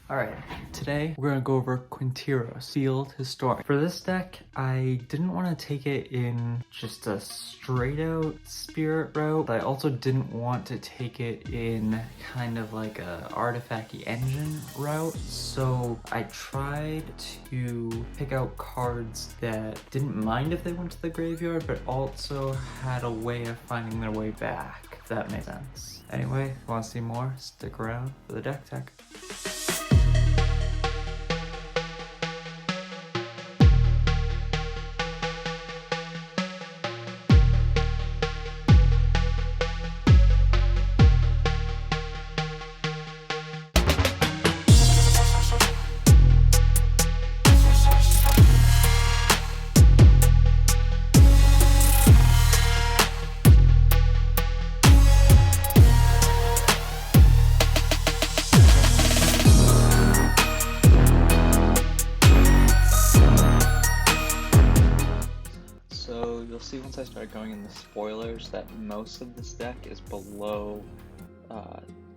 Alright, today we're gonna go over Quintorius, Field Historian. For this deck, I didn't want to take it in just a straight out spirit route, but I also didn't want to take it in kind of like a artifact-y engine route. So I tried to pick out cards that didn't mind if they went to the graveyard, but also had a way of finding their way back, if that makes sense. Anyway, if you want to see more, stick around for the deck tech. So you'll see once I start going in the spoilers that most of this deck is below,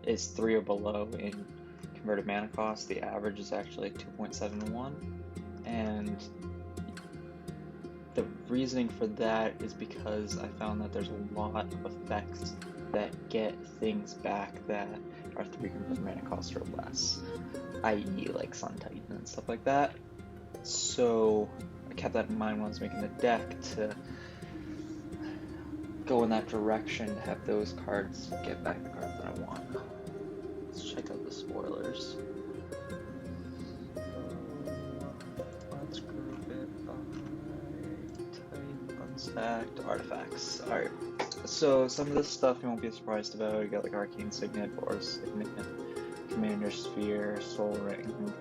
is 3 or below in converted mana cost. The average is actually 2.71, and the reasoning for that is because I found that there's a lot of effects that get things back that are 3 converted mana cost or less, i.e. like Sun Titan and stuff like that. So I kept that in mind when I was making the deck to go in that direction, to have those cards get back the cards that I want. Let's check out the spoilers. Let's group it by type, unstacked, artifacts. Alright, so some of this stuff you won't be surprised about. You got like Arcane Signet, Boros Signet, Commander Sphere, Soul Ring,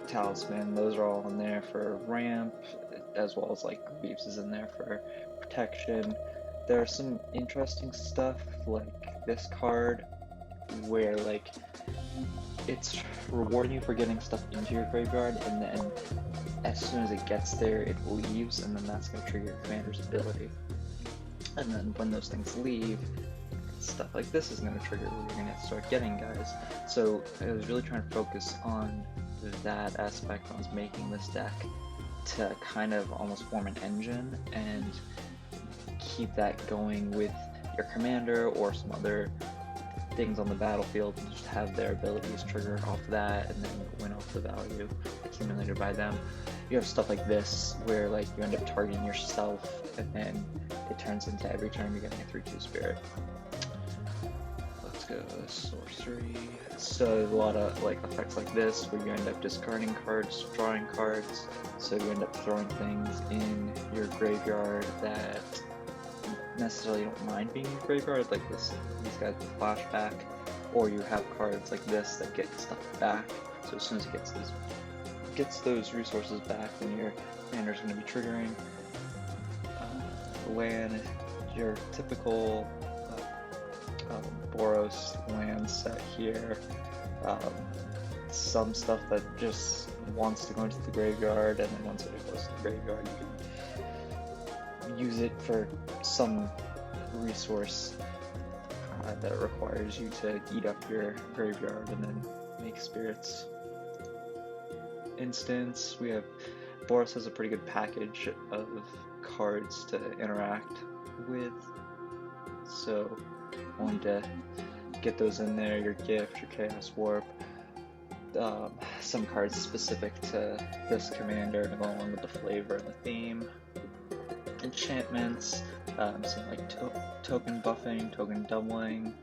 Talisman. Those are all in there for ramp, as well as like Greaves is in there for protection. There's some interesting stuff like this card where like it's rewarding you for getting stuff into your graveyard, and then as soon as it gets there it leaves, and then that's going to trigger your commander's ability. And then when those things leave, stuff like this is going to trigger where you're going to start getting guys. So I was really trying to focus on that aspect when I was making this deck, to kind of almost form an engine and keep that going with your commander or some other things on the battlefield, and just have their abilities trigger off that and then win off the value accumulated by them. You have stuff like this where like you end up targeting yourself, and then it turns into every turn you're getting a 3/2 spirit. Let's go sorcery. So a lot of like effects like this where you end up discarding cards, drawing cards, so you end up throwing things in your graveyard that necessarily don't mind being in your graveyard, like this, these guys with flashback, or you have cards like this that get stuff back. So as soon as it gets those resources back, then your commander's going to be triggering land, your typical Boros land set here. Some stuff that just wants to go into the graveyard, and then once it goes to the graveyard, you can use it for some resource that requires you to eat up your graveyard and then make spirits. Instance, we have Boros has a pretty good package of cards to interact with, so I wanted to get those in there. Your gift, your chaos warp, some cards specific to this commander to go along with the flavor and the theme. Enchantments, some like token buffing, token doubling,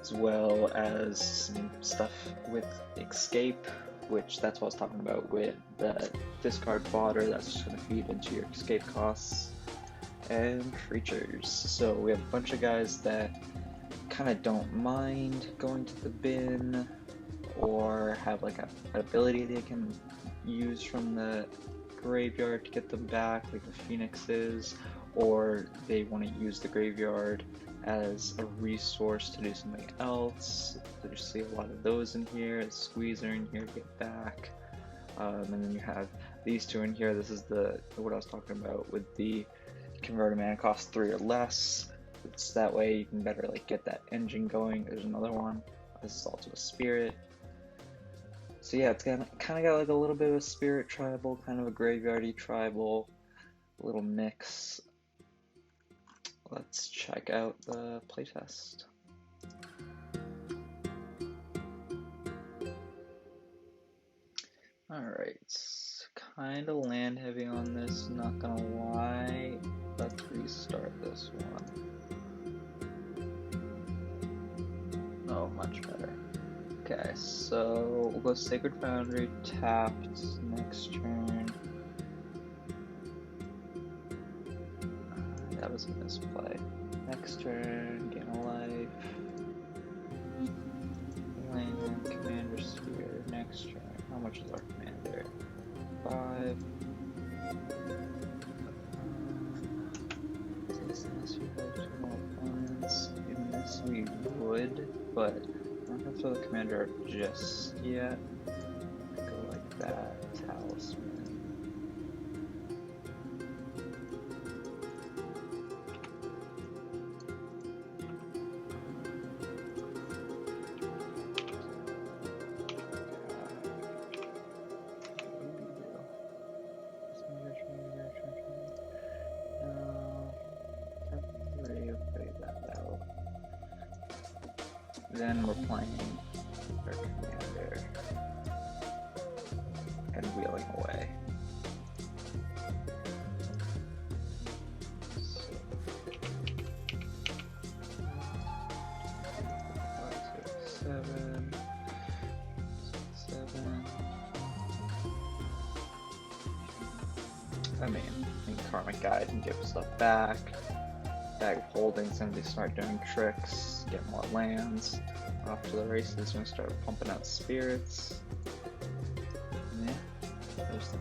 as well as some stuff with escape, which that's what I was talking about with the discard fodder. That's just going to feed into your escape costs. And creatures. So we have a bunch of guys that kind of don't mind going to the bin, or have like an ability they can use from the graveyard to get them back, like the Phoenixes, or they want to use the graveyard as a resource to do something else. So you see a lot of those in here. A Squeezer in here to get back, and then you have these two in here. This is what I was talking about with the converted mana cost 3 or less. It's that way you can better like get that engine going. There's another one. This is also a spirit. So yeah, it's kind of got like a little bit of a spirit tribal, kind of a graveyardy tribal, little mix. Let's check out the playtest. Alright, kind of land heavy on this, not gonna lie. Let's restart this one. Oh, much better. Okay, so we'll go Sacred Foundry, tapped, next turn. That was a misplay. Next turn, gain a life. Land, Commander Sphere, next turn. How much is our commander? 5. Unless we have 2 more opponents. In this we would, but I'm not gonna throw the commander up just yet. Go like that, Talisman. Then we're playing our commander and wheeling away. So, 5, 6, 7, 7. I mean, Karmic Guide can give stuff back. Bag of Holding's gonna start doing tricks, get more lands. Off to the races, gonna start pumping out spirits. Yeah, there's the